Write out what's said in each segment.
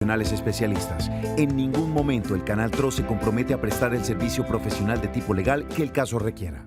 Especialistas. En ningún momento el Canal TRO se compromete a prestar el servicio profesional de tipo legal que el caso requiera.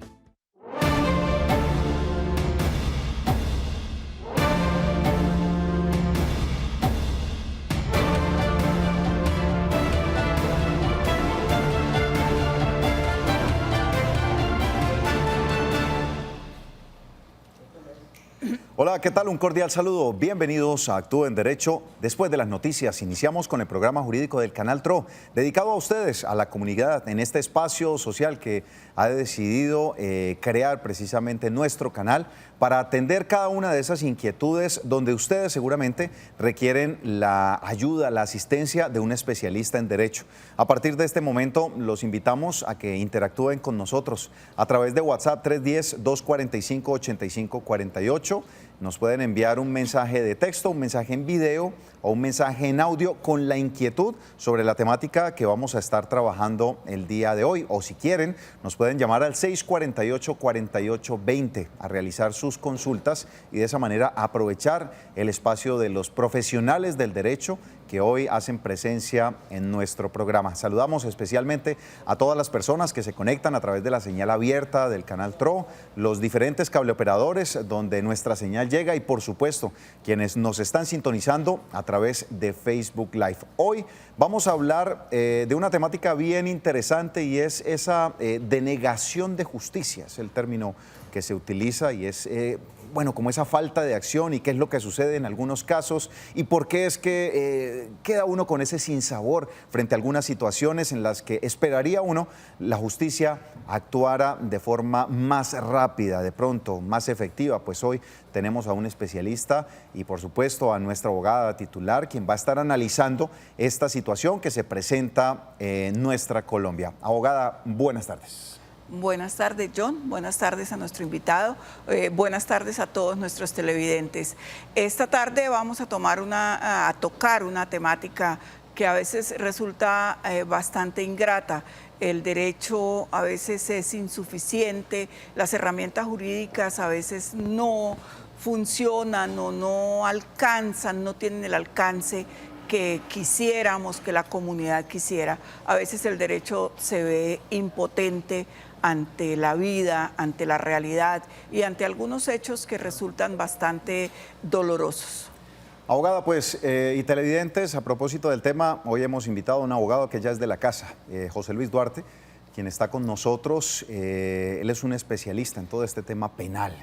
Hola, ¿qué tal? Un cordial saludo. Bienvenidos a Actúa en Derecho. Después de las noticias, iniciamos con el programa jurídico del Canal TRO, dedicado a ustedes, a la comunidad, en este espacio social que ha decidido crear precisamente nuestro canal para atender cada una de esas inquietudes donde ustedes seguramente requieren la ayuda, la asistencia de un especialista en derecho. A partir de este momento, los invitamos a que interactúen con nosotros a través de WhatsApp 310-245-8548. Nos pueden enviar un mensaje de texto, un mensaje en video o un mensaje en audio con la inquietud sobre la temática que vamos a estar trabajando el día de hoy. O si quieren, nos pueden llamar al 648-4820 a realizar sus consultas y de esa manera aprovechar el espacio de los profesionales del derecho que hoy hacen presencia en nuestro programa. Saludamos especialmente a todas las personas que se conectan a través de la señal abierta del Canal TRO, los diferentes cableoperadores donde nuestra señal llega y por supuesto quienes nos están sintonizando a través de Facebook Live. Hoy vamos a hablar de una temática bien interesante y es esa denegación de justicia, es el término que se utiliza y es bueno, como esa falta de acción y qué es lo que sucede en algunos casos y por qué es que queda uno con ese sinsabor frente a algunas situaciones en las que esperaría uno la justicia actuara de forma más rápida, de pronto más efectiva. Pues hoy tenemos a un especialista y por supuesto a nuestra abogada titular quien va a estar analizando esta situación que se presenta en nuestra Colombia. Abogada, buenas tardes. Buenas tardes, John. Buenas tardes a nuestro invitado. Buenas tardes a todos nuestros televidentes. Esta tarde vamos a tocar una temática que a veces resulta bastante ingrata. El derecho a veces es insuficiente, las herramientas jurídicas a veces no funcionan o no alcanzan, no tienen el alcance que quisiéramos, que la comunidad quisiera. A veces el derecho se ve impotente ante la vida, ante la realidad y ante algunos hechos que resultan bastante dolorosos. Abogada, pues, y televidentes, a propósito del tema, hoy hemos invitado a un abogado que ya es de la casa, José Luis Duarte, quien está con nosotros. Él es un especialista en todo este tema penal.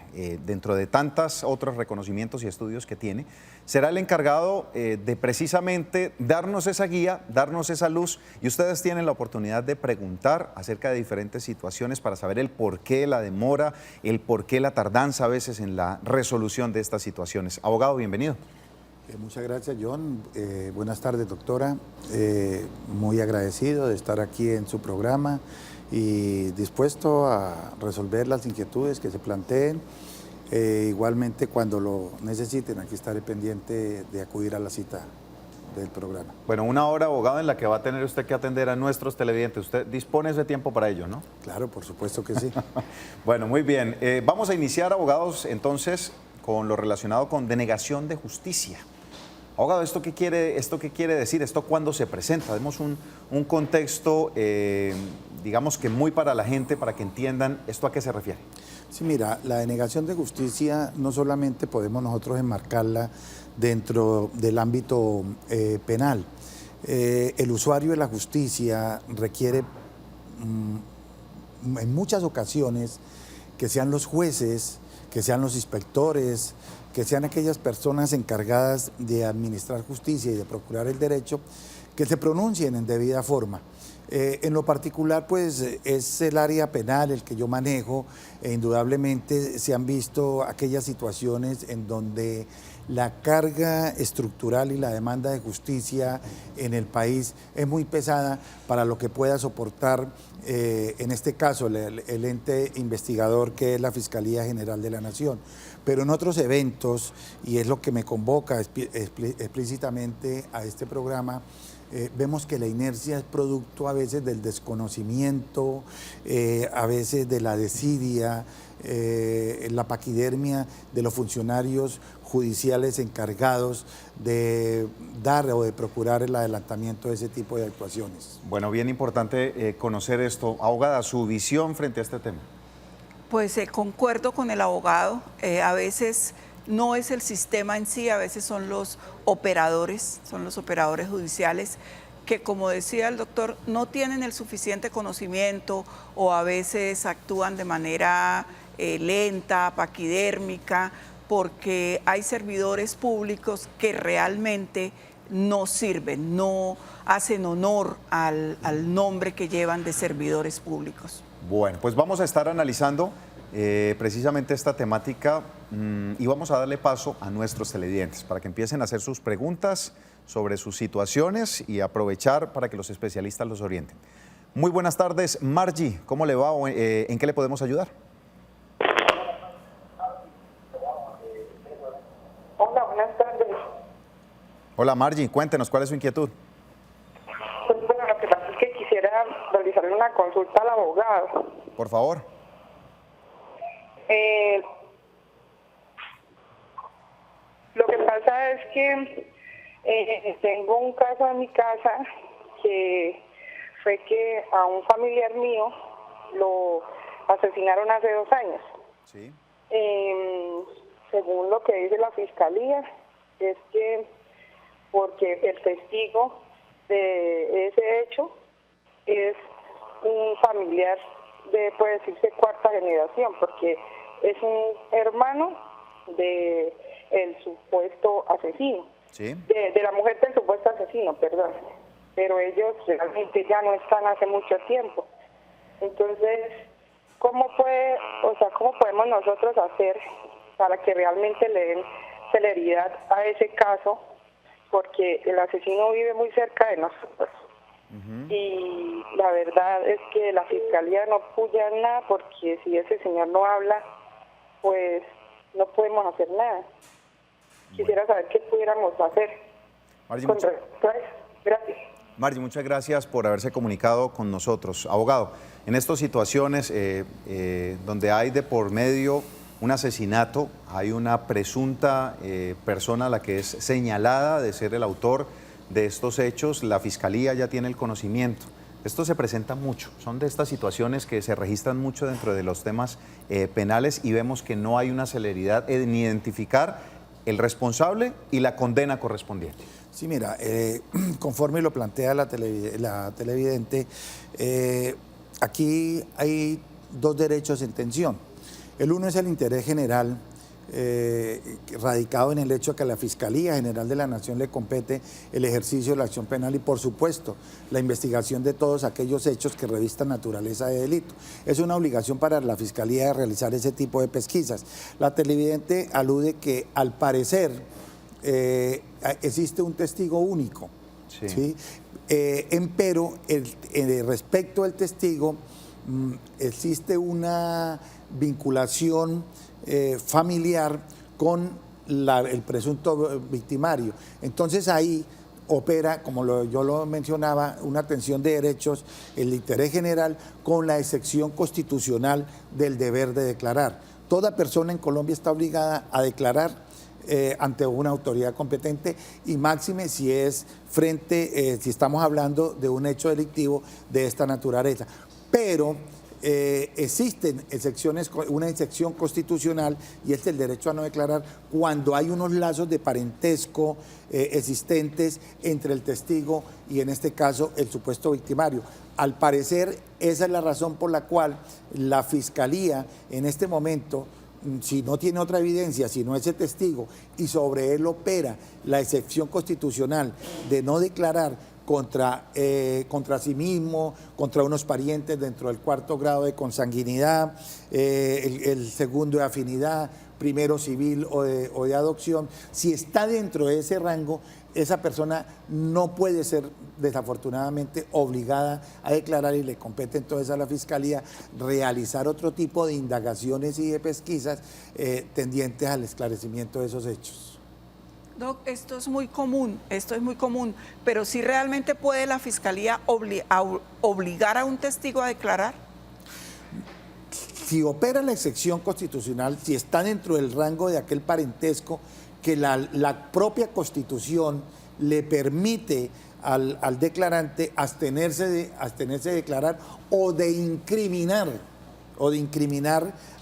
Dentro de tantos otros reconocimientos y estudios que tiene, será el encargado de precisamente darnos esa guía, darnos esa luz, y ustedes tienen la oportunidad de preguntar acerca de diferentes situaciones para saber el por qué la demora, el por qué la tardanza a veces en la resolución de estas situaciones. Abogado, bienvenido. Muchas gracias, John. Buenas tardes, doctora. Muy agradecido de estar aquí en su programa y dispuesto a resolver las inquietudes que se planteen. Igualmente, cuando lo necesiten, aquí estaré pendiente de acudir a la cita del programa. Bueno, una hora, abogado, en la que va a tener usted que atender a nuestros televidentes. Usted dispone ese tiempo para ello, ¿no? Claro, por supuesto que sí. Bueno, muy bien. Vamos a iniciar, abogados, entonces, con lo relacionado con denegación de justicia. Abogado, ¿esto qué quiere decir? ¿Esto cuándo se presenta? Demos un contexto, digamos que muy para la gente, para que entiendan esto a qué se refiere. Sí, mira, la denegación de justicia no solamente podemos nosotros enmarcarla dentro del ámbito penal. El usuario de la justicia requiere en muchas ocasiones que sean los jueces, que sean los inspectores, que sean aquellas personas encargadas de administrar justicia y de procurar el derecho, que se pronuncien en debida forma. En lo particular, pues, es el área penal el que yo manejo, e indudablemente se han visto aquellas situaciones en donde la carga estructural y la demanda de justicia en el país es muy pesada para lo que pueda soportar, en este caso, el ente investigador que es la Fiscalía General de la Nación. Pero en otros eventos, y es lo que me convoca explícitamente a este programa, vemos que la inercia es producto a veces del desconocimiento, a veces de la desidia, la paquidermia de los funcionarios judiciales encargados de dar o de procurar el adelantamiento de ese tipo de actuaciones. Bueno, bien importante conocer esto. Abogada, su visión frente a este tema. Pues concuerdo con el abogado, a veces no es el sistema en sí, a veces son los operadores judiciales que, como decía el doctor, no tienen el suficiente conocimiento o a veces actúan de manera lenta, paquidérmica, porque hay servidores públicos que realmente no sirven, no hacen honor al nombre que llevan de servidores públicos. Bueno, pues vamos a estar analizando precisamente esta temática y vamos a darle paso a nuestros televidentes para que empiecen a hacer sus preguntas sobre sus situaciones y aprovechar para que los especialistas los orienten. Muy buenas tardes, Margie, ¿cómo le va? ¿En qué le podemos ayudar? Hola, buenas tardes. Hola Margie, cuéntenos, ¿cuál es su inquietud? Pues bueno, lo que pasa es que quisiera realizarle una consulta al abogado. Por favor. Lo que pasa es que tengo un caso en mi casa que fue que a un familiar mío lo asesinaron hace 2 años. Sí. Según lo que dice la fiscalía, es que porque el testigo de ese hecho es un familiar de, puede decirse, 4ª generación, porque es un hermano de el supuesto asesino, Sí. de la mujer del supuesto asesino, perdón, pero ellos realmente ya no están hace mucho tiempo. Entonces, ¿cómo podemos nosotros hacer para que realmente le den celeridad a ese caso? Porque el asesino vive muy cerca de nosotros. Y la verdad es que la fiscalía no apoya nada, porque si ese señor no habla, pues no podemos hacer nada. Quisiera saber qué pudiéramos hacer. Margie, Con respecto a eso. Gracias. Margie, muchas gracias por haberse comunicado con nosotros. Abogado, en estas situaciones donde hay de por medio un asesinato, hay una presunta persona a la que es señalada de ser el autor de estos hechos, la Fiscalía ya tiene el conocimiento. Esto se presenta mucho, son de estas situaciones que se registran mucho dentro de los temas penales y vemos que no hay una celeridad en identificar el responsable y la condena correspondiente. Sí, mira, conforme lo plantea la televidente, aquí hay 2 derechos en tensión. El uno es el interés general, radicado en el hecho de que a la Fiscalía General de la Nación le compete el ejercicio de la acción penal y, por supuesto, la investigación de todos aquellos hechos que revistan naturaleza de delito. Es una obligación para la Fiscalía de realizar ese tipo de pesquisas. La televidente alude que, al parecer, existe un testigo único. Sí. ¿Sí? Empero, respecto al testigo, existe una vinculación familiar con el presunto victimario. Entonces ahí opera, como yo lo mencionaba, una tensión de derechos, el interés general con la excepción constitucional del deber de declarar. Toda persona en Colombia está obligada a declarar ante una autoridad competente, y máxime si es si estamos hablando de un hecho delictivo de esta naturaleza. Pero existen una excepción constitucional, y es el derecho a no declarar cuando hay unos lazos de parentesco existentes entre el testigo y, en este caso, el supuesto victimario. Al parecer, esa es la razón por la cual la Fiscalía en este momento, si no tiene otra evidencia, si no ese testigo, y sobre él opera la excepción constitucional de no declarar contra sí mismo, contra unos parientes dentro del 4º grado de consanguinidad, el segundo de afinidad, primero civil o de adopción. Si está dentro de ese rango, esa persona no puede ser, desafortunadamente, obligada a declarar, y le compete entonces a la Fiscalía realizar otro tipo de indagaciones y de pesquisas tendientes al esclarecimiento de esos hechos. Doc, esto es muy común, pero ¿sí realmente puede la Fiscalía obligar a un testigo a declarar? Si opera la excepción constitucional, si está dentro del rango de aquel parentesco que la propia Constitución le permite al declarante abstenerse de declarar o de incriminar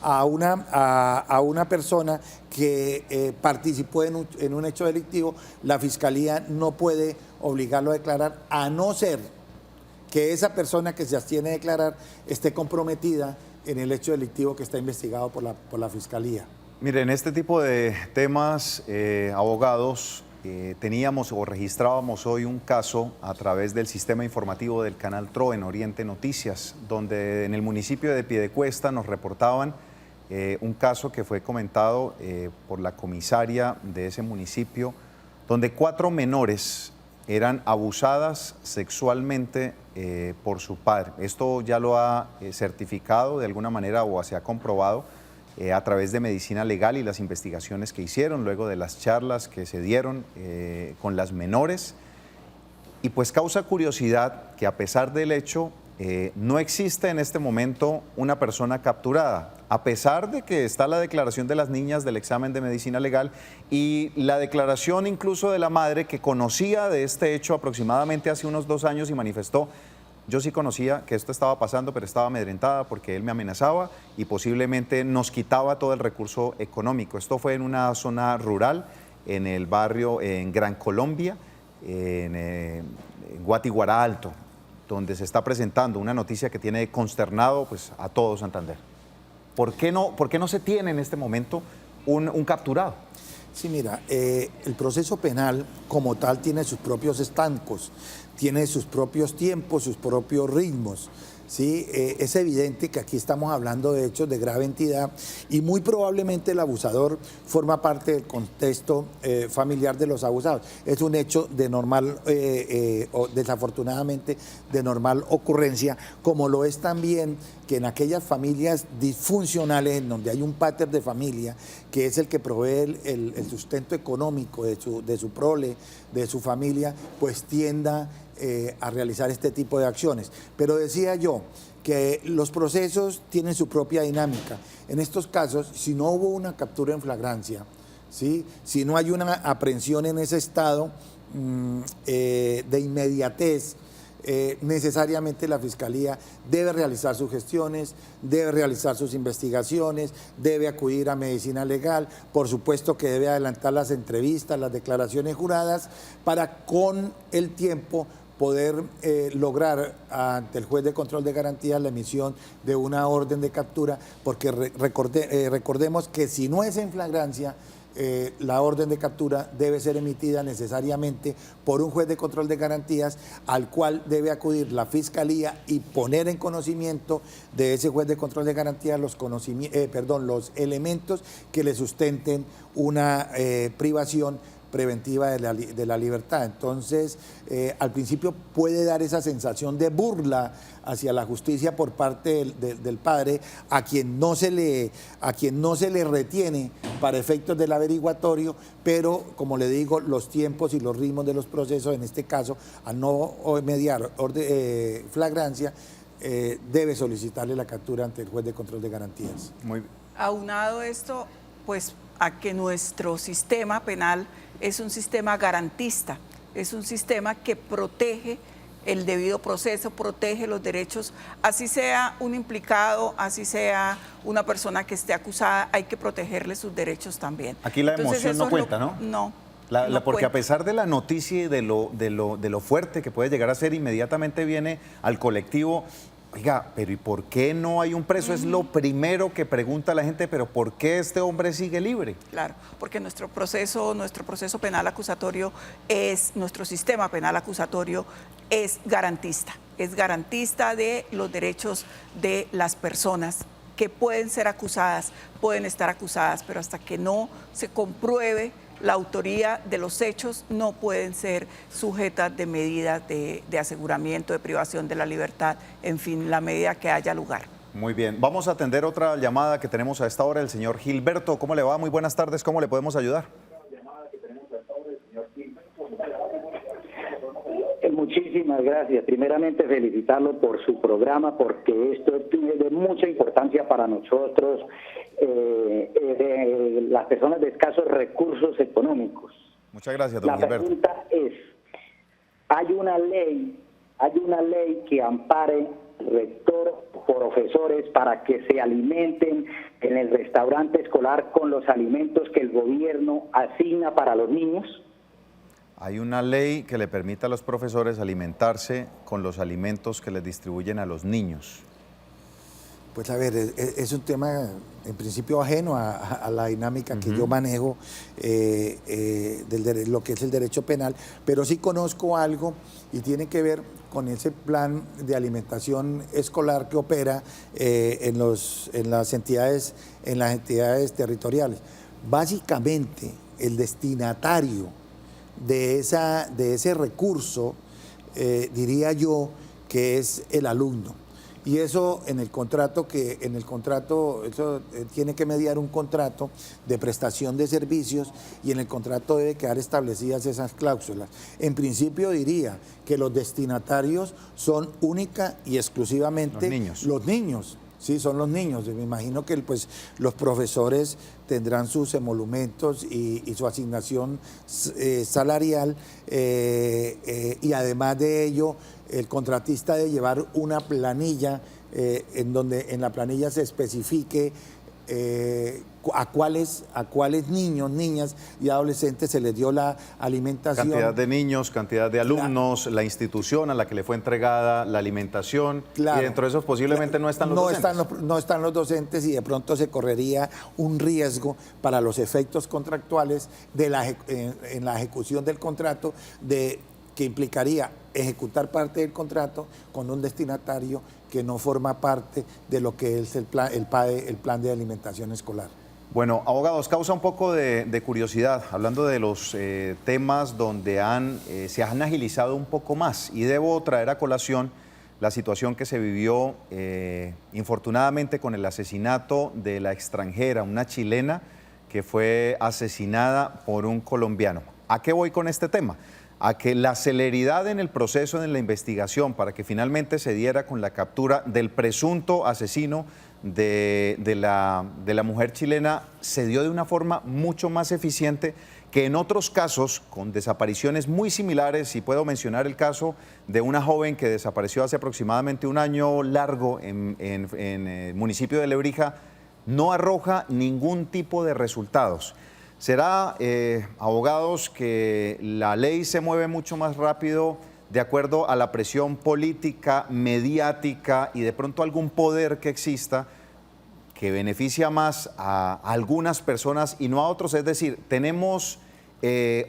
a una persona que participó en un hecho delictivo. La Fiscalía no puede obligarlo a declarar, a no ser que esa persona que se abstiene de declarar esté comprometida en el hecho delictivo que está investigado por la Fiscalía. Mire, en este tipo de temas, abogados, teníamos o registrábamos hoy un caso a través del sistema informativo del canal TRO en Oriente Noticias, donde en el municipio de Piedecuesta nos reportaban un caso que fue comentado por la comisaria de ese municipio, donde 4 menores eran abusadas sexualmente por su padre. Esto ya lo ha certificado de alguna manera o se ha comprobado a través de medicina legal y las investigaciones que hicieron luego de las charlas que se dieron con las menores. Y pues causa curiosidad que a pesar del hecho no existe en este momento una persona capturada, a pesar de que está la declaración de las niñas del examen de medicina legal y la declaración incluso de la madre que conocía de este hecho aproximadamente hace unos 2 años y manifestó: yo sí conocía que esto estaba pasando, pero estaba amedrentada porque él me amenazaba y posiblemente nos quitaba todo el recurso económico. Esto fue en una zona rural, en el barrio en Gran Colombia, en Guatiguará Alto, donde se está presentando una noticia que tiene consternado pues, a todo Santander. ¿Por qué no se tiene en este momento un capturado? Sí, mira, el proceso penal como tal tiene sus propios estancos, tiene sus propios tiempos, sus propios ritmos. ¿Sí? Es evidente que aquí estamos hablando de hechos de grave entidad y muy probablemente el abusador forma parte del contexto familiar de los abusados. Es un hecho de normal, o desafortunadamente, de normal ocurrencia, como lo es también que en aquellas familias disfuncionales en donde hay un pater de familia, que es el que provee el sustento económico de su prole, de su familia, pues tienda a realizar este tipo de acciones. Pero decía yo que los procesos tienen su propia dinámica. En estos casos, si no hubo una captura en flagrancia, ¿sí? Si no hay una aprehensión en ese estado de inmediatez, necesariamente la Fiscalía debe realizar sus gestiones, debe realizar sus investigaciones, debe acudir a medicina legal, por supuesto que debe adelantar las entrevistas, las declaraciones juradas, para con el tiempo poder lograr ante el juez de control de garantías la emisión de una orden de captura, porque recordemos que si no es en flagrancia, la orden de captura debe ser emitida necesariamente por un juez de control de garantías al cual debe acudir la Fiscalía y poner en conocimiento de ese juez de control de garantías los elementos que le sustenten una privación preventiva de la libertad. Entonces, al principio puede dar esa sensación de burla hacia la justicia por parte del padre, a quien no se le retiene para efectos del averiguatorio, pero como le digo, los tiempos y los ritmos de los procesos, en este caso, al no mediar flagrancia, debe solicitarle la captura ante el juez de control de garantías. Muy bien. Aunado esto, pues a que nuestro sistema penal es un sistema garantista, es un sistema que protege el debido proceso, protege los derechos, así sea un implicado, así sea una persona que esté acusada, hay que protegerle sus derechos también. Aquí la emoción no cuenta, ¿no? No. Porque a pesar de la noticia y de lo fuerte que puede llegar a ser, inmediatamente viene al colectivo: oiga, pero ¿y por qué no hay un preso? Es lo primero que pregunta la gente, pero ¿por qué este hombre sigue libre? Claro, porque nuestro proceso penal acusatorio nuestro sistema penal acusatorio es garantista de los derechos de las personas que pueden ser acusadas, pueden estar acusadas, pero hasta que no se compruebe la autoría de los hechos, no pueden ser sujetas de medidas de aseguramiento, de privación de la libertad, en fin, la medida que haya lugar. Muy bien, vamos a atender otra llamada que tenemos a esta hora, el señor Gilberto. ¿Cómo le va? Muy buenas tardes, ¿cómo le podemos ayudar? Muchísimas gracias. Primeramente felicitarlo por su programa, porque esto es de mucha importancia para nosotros, de las personas de escasos recursos económicos. Muchas gracias, don La Gilberto. pregunta es, ¿hay una ley que ampare rector, profesores para que se alimenten en el restaurante escolar con los alimentos que el gobierno asigna para los niños? Hay una ley que le permite a los profesores alimentarse con los alimentos que les distribuyen a los niños. Pues a ver, es un tema en principio ajeno a la dinámica que yo manejo lo que es el derecho penal, pero sí conozco algo y tiene que ver con ese plan de alimentación escolar que opera en las entidades territoriales. Básicamente, el destinatario de ese recurso, diría yo, que es el alumno. Y eso en el contrato, eso tiene que mediar un contrato de prestación de servicios, y en el contrato debe quedar establecidas esas cláusulas. En principio diría que los destinatarios son única y exclusivamente los niños. Sí, son los niños. Me imagino que los profesores tendrán sus emolumentos y su asignación salarial, y además de ello, el contratista debe llevar una planilla en donde en la planilla se especifique a cuáles niños, niñas y adolescentes se les dio la alimentación. Cantidad de niños, cantidad de alumnos, la institución a la que le fue entregada la alimentación. Claro. Y dentro de esos posiblemente no están los docentes. No están los docentes, y de pronto se correría un riesgo para los efectos contractuales en la ejecución del contrato, que implicaría ejecutar parte del contrato con un destinatario que no forma parte de lo que es el plan de alimentación escolar. Bueno, abogados, causa un poco de curiosidad, hablando de los temas donde se han agilizado un poco más, y debo traer a colación la situación que se vivió infortunadamente con el asesinato de la extranjera, una chilena que fue asesinada por un colombiano. ¿A qué voy con este tema? A que la celeridad en el proceso, en la investigación, para que finalmente se diera con la captura del presunto asesino de la mujer chilena, se dio de una forma mucho más eficiente que en otros casos con desapariciones muy similares. Y puedo mencionar el caso de una joven que desapareció hace aproximadamente un año largo en el municipio de Lebrija. No arroja ningún tipo de resultados. ¿Será, abogados, que la ley se mueve mucho más rápido de acuerdo a la presión política, mediática y de pronto algún poder que exista que beneficia más a algunas personas y no a otros? Es decir, ¿tenemos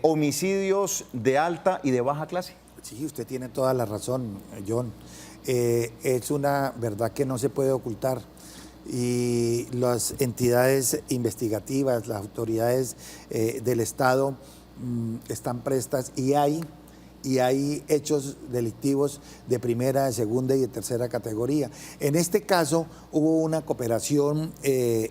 homicidios de alta y de baja clase? Sí, usted tiene toda la razón, John. Es una verdad que no se puede ocultar. Y las entidades investigativas, las autoridades del Estado están prestas, y hay hechos delictivos de primera, de segunda y de tercera categoría. En este caso hubo una cooperación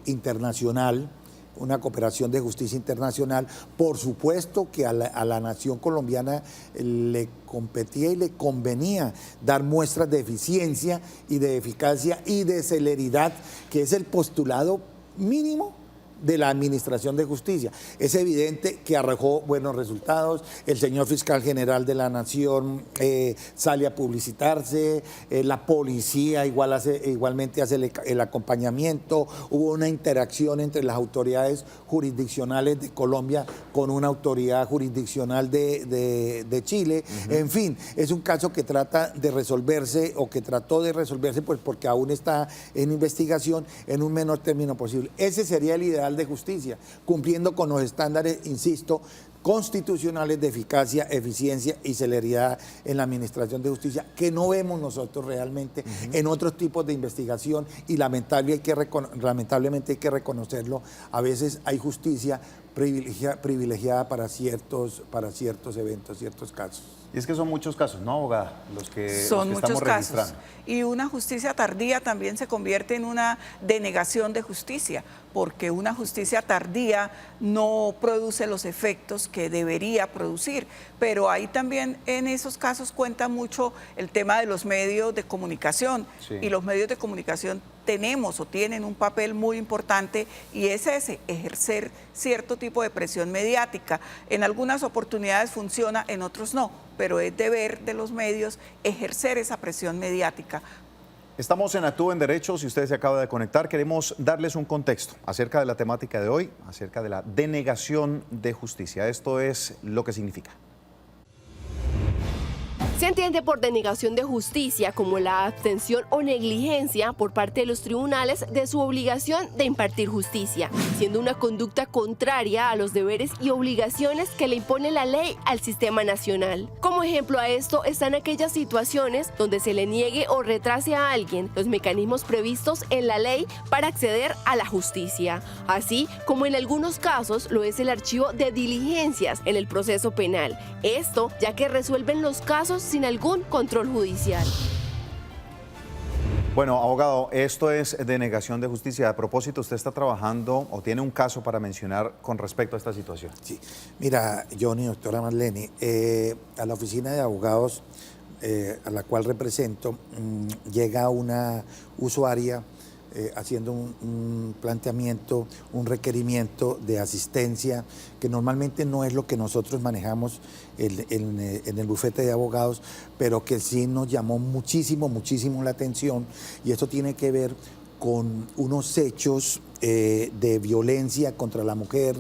internacional, una cooperación de justicia internacional. Por supuesto que a la nación colombiana le competía y le convenía dar muestras de eficiencia y de eficacia y de celeridad, que es el postulado mínimo de la Administración de Justicia. Es evidente que arrojó buenos resultados. El señor fiscal general de la Nación sale a publicitarse, la policía igualmente hace el acompañamiento. Hubo una interacción entre las autoridades jurisdiccionales de Colombia con una autoridad jurisdiccional de Chile. En fin, es un caso que trata de resolverse, o que trató de resolverse, pues porque aún está en investigación, en un menor término posible. Ese sería el ideal de justicia, cumpliendo con los estándares, insisto, constitucionales de eficacia, eficiencia y celeridad en la administración de justicia, que no vemos nosotros realmente en otros tipos de investigación, y lamentablemente hay que reconocerlo. A veces hay justicia privilegiada para ciertos eventos, ciertos casos. Y es que son muchos casos, ¿no, abogada? Los que Son estamos muchos casos. registrando. Y una justicia tardía también se convierte en una denegación de justicia, porque una justicia tardía no produce los efectos que debería producir. Pero ahí también en esos casos cuenta mucho el tema de los medios de comunicación. Sí. Y los medios de comunicación tenemos o tienen un papel muy importante, y es ese, ejercer cierto tipo de presión mediática. En algunas oportunidades funciona, en otros no, pero es deber de los medios ejercer esa presión mediática. Estamos en Actúa en Derecho. Si usted se acaba de conectar, queremos darles un contexto acerca de la temática de hoy, acerca de la denegación de justicia. Esto es lo que significa. Se entiende por denegación de justicia como la abstención o negligencia por parte de los tribunales de su obligación de impartir justicia, siendo una conducta contraria a los deberes y obligaciones que le impone la ley al sistema nacional. Como ejemplo a esto están aquellas situaciones donde se le niegue o retrase a alguien los mecanismos previstos en la ley para acceder a la justicia, así como en algunos casos lo es el archivo de diligencias en el proceso penal. Esto ya que resuelven los casos sin algún control judicial. Bueno, abogado, esto es denegación de justicia. A propósito, ¿usted está trabajando o tiene un caso para mencionar con respecto a esta situación? Sí, mira, Johnny, doctora Marlene, a la oficina de abogados a la cual represento, llega una usuaria haciendo un planteamiento, un requerimiento de asistencia, que normalmente no es lo que nosotros manejamos en el bufete de abogados, pero que sí nos llamó muchísimo la atención, y esto tiene que ver con unos hechos de violencia contra la mujer,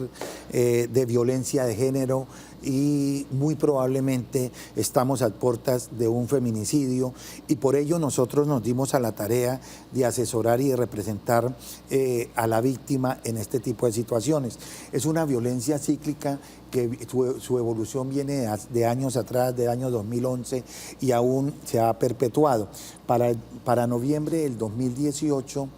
de violencia de género, y muy probablemente estamos a puertas de un feminicidio, y por ello nosotros nos dimos a la tarea de asesorar y de representar a la víctima en este tipo de situaciones. Es una violencia cíclica que su evolución viene de años atrás, de año 2011, y aún se ha perpetuado. Para noviembre del 2018,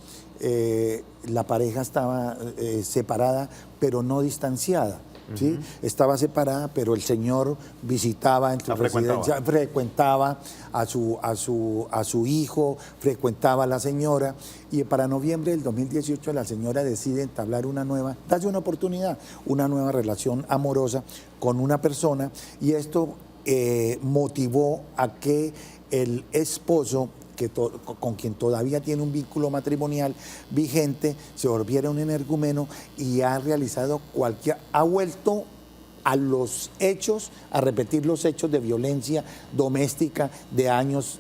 la pareja estaba separada, pero no distanciada. ¿Sí? Estaba separada, pero el señor visitaba en su residencia, frecuentaba a su hijo, frecuentaba a la señora, y para noviembre del 2018 la señora decide entablar darse una oportunidad, una nueva relación amorosa con una persona, y esto motivó a que el esposo, con quien todavía tiene un vínculo matrimonial vigente, se volviera un energúmeno, y ha vuelto a los hechos, a repetir los hechos de violencia doméstica de años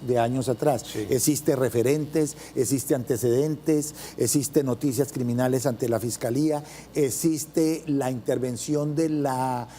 atrás. Sí. Existe referentes, existe antecedentes, existe noticias criminales ante la Fiscalía, existe la intervención de la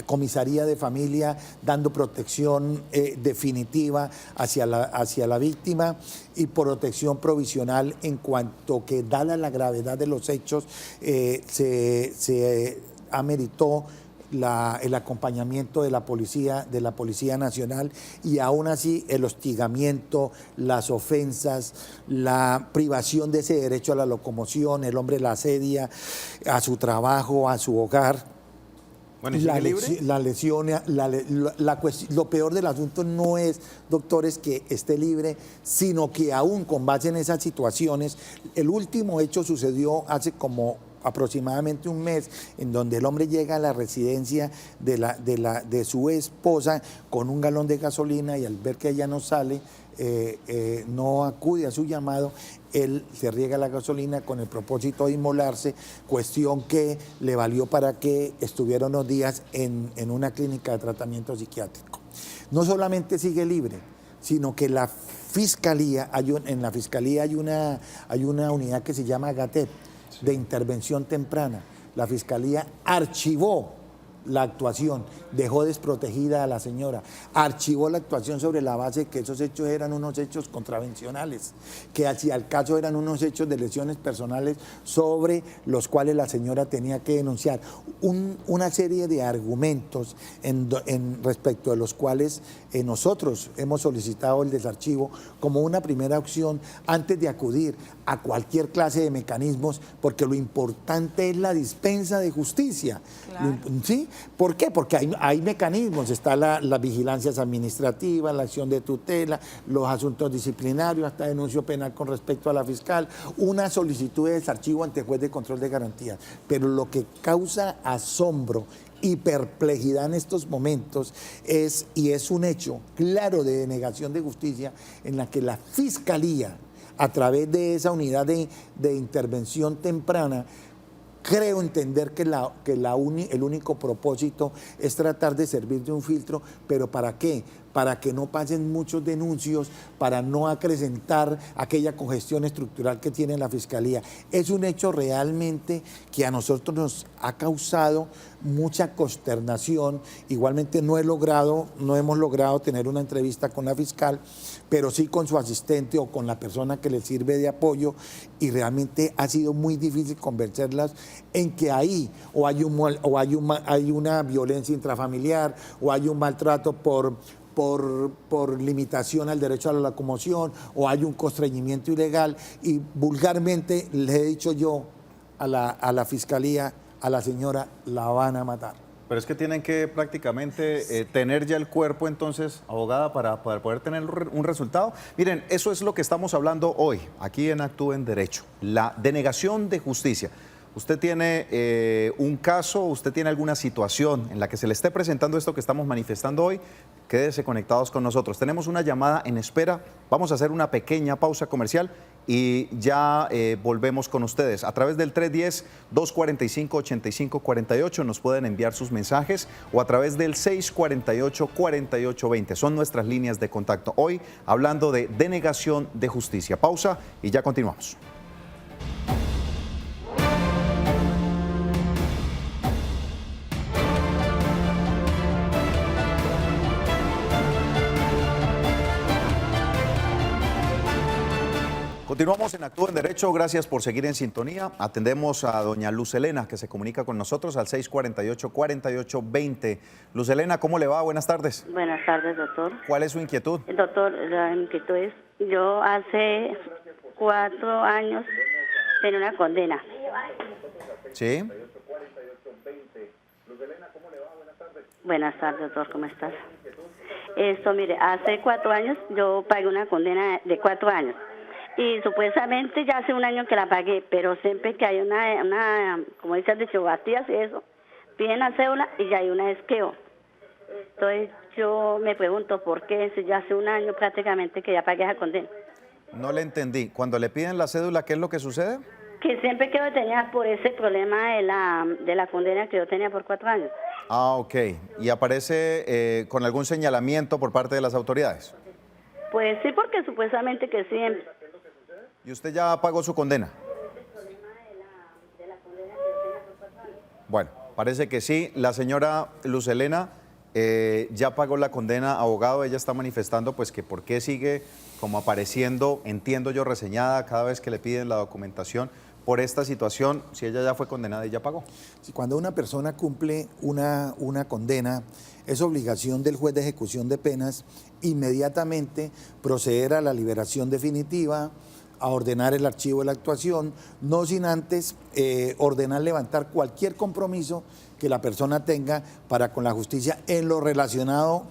Comisaría de Familia dando protección definitiva hacia la víctima, y protección provisional en cuanto que, dada la gravedad de los hechos, se ameritó el acompañamiento de la Policía Nacional, y aún así el hostigamiento, las ofensas, la privación de ese derecho a la locomoción, el hombre la asedia a su trabajo, a su hogar. Bueno, ¿y sigue libre? Lo peor del asunto no es, doctores, que esté libre, sino que aún con base en esas situaciones, el último hecho sucedió hace como aproximadamente un mes, en donde el hombre llega a la residencia de su esposa con un galón de gasolina, y al ver que ella no sale, no acude a su llamado, él se riega la gasolina con el propósito de inmolarse, cuestión que le valió para que estuviera unos días en una clínica de tratamiento psiquiátrico. No solamente sigue libre, sino que la Fiscalía, en la Fiscalía hay una unidad que se llama GATEP, de intervención temprana. La Fiscalía archivó la actuación, dejó desprotegida a la señora, archivó la actuación sobre la base de que esos hechos eran unos hechos contravencionales, que hacia el caso eran unos hechos de lesiones personales sobre los cuales la señora tenía que denunciar. Una serie de argumentos respecto de los cuales nosotros hemos solicitado el desarchivo como una primera opción antes de acudir a cualquier clase de mecanismos, porque lo importante es la dispensa de justicia. Claro. ¿Sí? ¿Por qué? Porque hay mecanismos, está las vigilancias administrativas, la acción de tutela, los asuntos disciplinarios, hasta denuncio penal con respecto a la fiscal, una solicitud de desarchivo ante juez de control de garantías. Pero lo que causa asombro y perplejidad en estos momentos es un hecho claro de denegación de justicia en la que la Fiscalía, a través de esa unidad de intervención temprana, creo entender que el único propósito es tratar de servir de un filtro, pero ¿para qué? Para que no pasen muchos denuncios, para no acrecentar aquella congestión estructural que tiene la Fiscalía. Es un hecho realmente que a nosotros nos ha causado mucha consternación. Igualmente no hemos logrado tener una entrevista con la fiscal, pero sí con su asistente o con la persona que le sirve de apoyo, y realmente ha sido muy difícil convencerlas en que hay una violencia intrafamiliar o hay un maltrato por limitación al derecho a la locomoción o hay un constreñimiento ilegal, y vulgarmente le he dicho yo a la Fiscalía, a la señora, la van a matar. Pero es que tienen que prácticamente tener ya el cuerpo, entonces, abogada, para poder tener un resultado. Miren, eso es lo que estamos hablando hoy, aquí en Actúe en Derecho, la denegación de justicia. Usted tiene un caso, usted tiene alguna situación en la que se le esté presentando esto que estamos manifestando hoy, quédese conectados con nosotros. Tenemos una llamada en espera, vamos a hacer una pequeña pausa comercial y ya volvemos con ustedes. A través del 310-245-8548 nos pueden enviar sus mensajes, o a través del 648-4820. Son nuestras líneas de contacto. Hoy hablando de denegación de justicia. Pausa y ya continuamos. Continuamos en Actúe en Derecho, gracias por seguir en sintonía. Atendemos a doña Luz Helena, que se comunica con nosotros al 648-4820. Luz Helena, ¿cómo le va? Buenas tardes. Buenas tardes, doctor. ¿Cuál es su inquietud? Doctor, la inquietud es, yo hace 4 años tenía una condena. Sí. Buenas tardes, doctor, ¿cómo estás? Mire, hace 4 años yo pagué una condena de 4 años. Y supuestamente ya hace 1 año que la pagué, pero siempre que hay una como dicen, de chobatías y eso, piden la cédula y ya hay una esqueo. Entonces yo me pregunto por qué, si ya hace 1 año prácticamente que ya pagué esa condena. No le entendí. Cuando le piden la cédula, ¿qué es lo que sucede? Que siempre quedo detenida por ese problema de la condena que yo tenía por 4 años. Ah, ok. ¿Y aparece con algún señalamiento por parte de las autoridades? Pues sí, porque supuestamente que siempre. ¿Y usted ya pagó su condena? Bueno, parece que sí. La señora Luz Helena ya pagó la condena, abogado. Ella está manifestando pues que por qué sigue como apareciendo, entiendo yo, reseñada cada vez que le piden la documentación por esta situación, si ella ya fue condenada y ya pagó. Sí, cuando una persona cumple una condena, es obligación del juez de ejecución de penas inmediatamente proceder a la liberación definitiva, a ordenar el archivo de la actuación, no sin antes ordenar levantar cualquier compromiso que la persona tenga para con la justicia en lo relacionado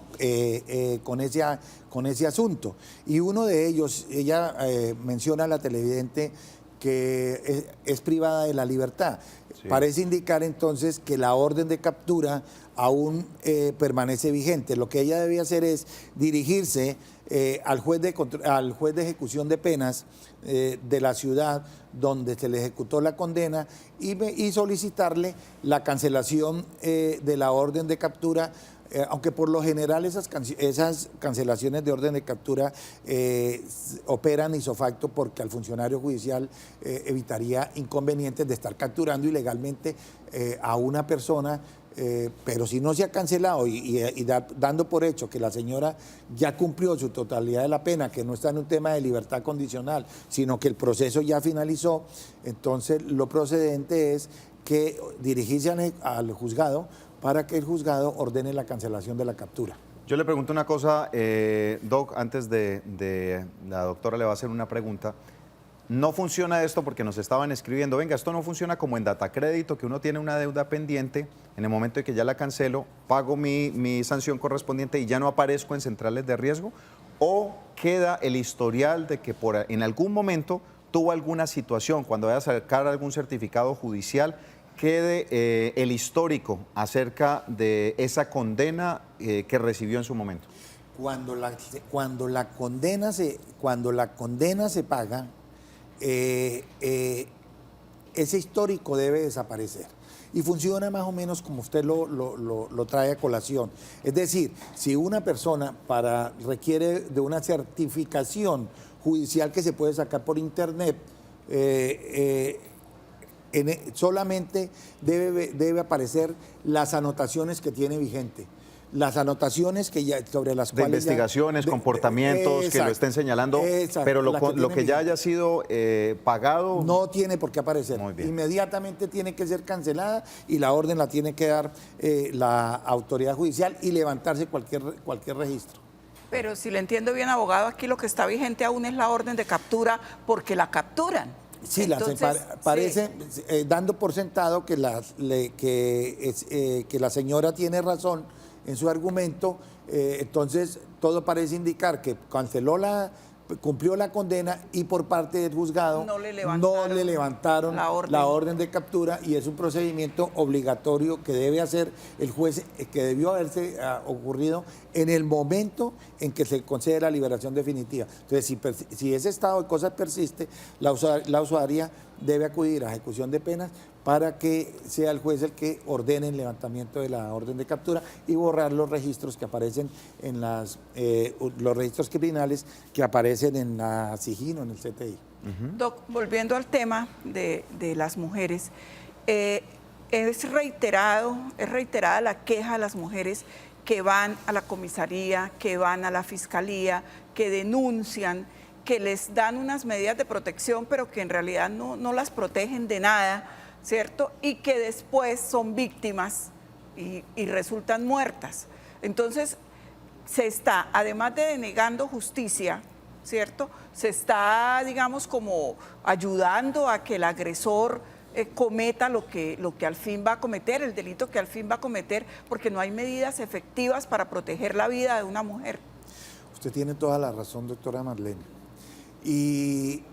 con ese asunto. Y uno de ellos, ella menciona a la televidente que es privada de la libertad. Sí. Parece indicar entonces que la orden de captura aún permanece vigente. Lo que ella debe hacer es dirigirse al juez de ejecución de penas de la ciudad donde se le ejecutó la condena y solicitarle la cancelación de la orden de captura, aunque por lo general esas cancelaciones de orden de captura operan ipso facto porque al funcionario judicial evitaría inconvenientes de estar capturando ilegalmente a una persona. Pero si no se ha cancelado y dando por hecho que la señora ya cumplió su totalidad de la pena, que no está en un tema de libertad condicional, sino que el proceso ya finalizó, entonces lo procedente es que dirigirse al juzgado para que el juzgado ordene la cancelación de la captura. Yo le pregunto una cosa, Doc, antes de la doctora le va a hacer una pregunta. no funciona esto porque nos estaban escribiendo, venga, esto no funciona como en Datacrédito, que uno tiene una deuda pendiente, en el momento en que ya la cancelo, pago mi sanción correspondiente y ya no aparezco en centrales de riesgo, o queda el historial de que en algún momento tuvo alguna situación, cuando vaya a sacar algún certificado judicial, quede el histórico acerca de esa condena que recibió en su momento. Cuando la condena se paga, ese histórico debe desaparecer. Y funciona más o menos como usted lo trae a colación. Es decir, si una persona requiere de una certificación judicial que se puede sacar por internet, solamente debe aparecer las anotaciones que tiene vigente. Las anotaciones que ya sobre las cuales... De investigaciones, comportamientos que lo estén señalando, pero lo que ya haya sido pagado... No tiene por qué aparecer. Inmediatamente tiene que ser cancelada y la orden la tiene que dar la autoridad judicial y levantarse cualquier registro. Pero si le entiendo bien, abogado, aquí lo que está vigente aún es la orden de captura porque la capturan. Sí, parece, dando por sentado que la señora tiene razón en su argumento, entonces todo parece indicar que cumplió la condena y por parte del juzgado no le levantaron la orden de captura, y es un procedimiento obligatorio que debe hacer el juez, que debió haberse ocurrido en el momento en que se concede la liberación definitiva. Entonces, si ese estado de cosas persiste, la usuaria debe acudir a ejecución de penas para que sea el juez el que ordene el levantamiento de la orden de captura y borrar los registros que aparecen en los registros criminales que aparecen en la SIJIN o en el CTI. Doc, volviendo al tema de las mujeres, es reiterada la queja de las mujeres que van a la comisaría, que van a la fiscalía, que denuncian, que les dan unas medidas de protección, pero que en realidad no las protegen de nada, ¿cierto? Y que después son víctimas y resultan muertas. Entonces, se está, además de denegando justicia, ¿cierto? Se está, digamos, como ayudando a que el agresor cometa lo que al fin va a cometer, el delito que al fin va a cometer, porque no hay medidas efectivas para proteger la vida de una mujer. Usted tiene toda la razón, doctora Marlene. Y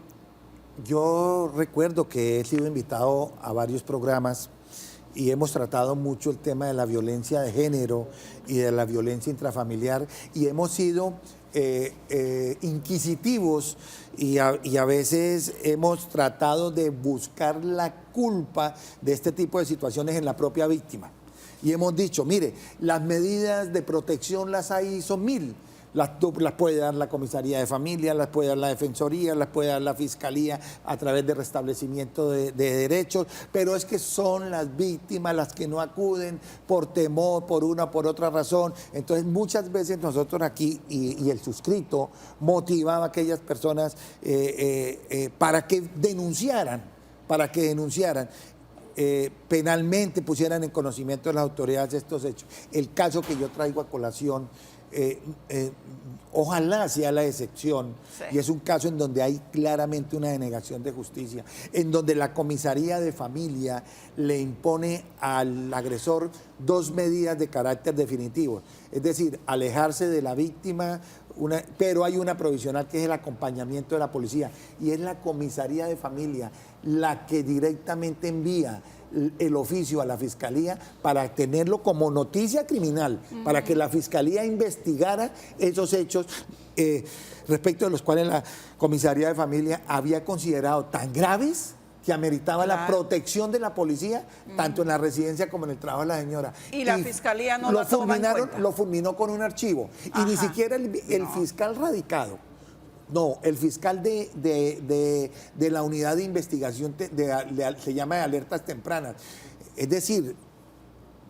yo recuerdo que he sido invitado a varios programas y hemos tratado mucho el tema de la violencia de género y de la violencia intrafamiliar, y hemos sido inquisitivos y a veces hemos tratado de buscar la culpa de este tipo de situaciones en la propia víctima. Y hemos dicho, mire, las medidas de protección las hay, son 1000. Las puede dar la comisaría de familia, las puede dar la defensoría, las puede dar la fiscalía a través de restablecimiento de derechos, pero es que son las víctimas las que no acuden por temor, por una o por otra razón. Entonces muchas veces nosotros aquí, y el suscrito motivaba a aquellas personas para que denunciaran, penalmente pusieran en conocimiento de las autoridades estos hechos. El caso que yo traigo a colación, ojalá sea la excepción, sí. Y es un caso en donde hay claramente una denegación de justicia, en donde la comisaría de familia le impone al agresor 2 medidas de carácter definitivo, es decir, alejarse de la víctima, pero hay una provisional que es el acompañamiento de la policía, y es la comisaría de familia la que directamente envía el oficio a la fiscalía para tenerlo como noticia criminal, para que la fiscalía investigara esos hechos respecto de los cuales la comisaría de familia había considerado tan graves que ameritaba la protección de la policía, tanto en la residencia como en el trabajo de la señora. Y la fiscalía no lo toma en cuenta. Lo fulminó con un archivo. Ajá. Y ni siquiera el fiscal radicado, no, el fiscal de la unidad de investigación se llama de alertas tempranas. Es decir,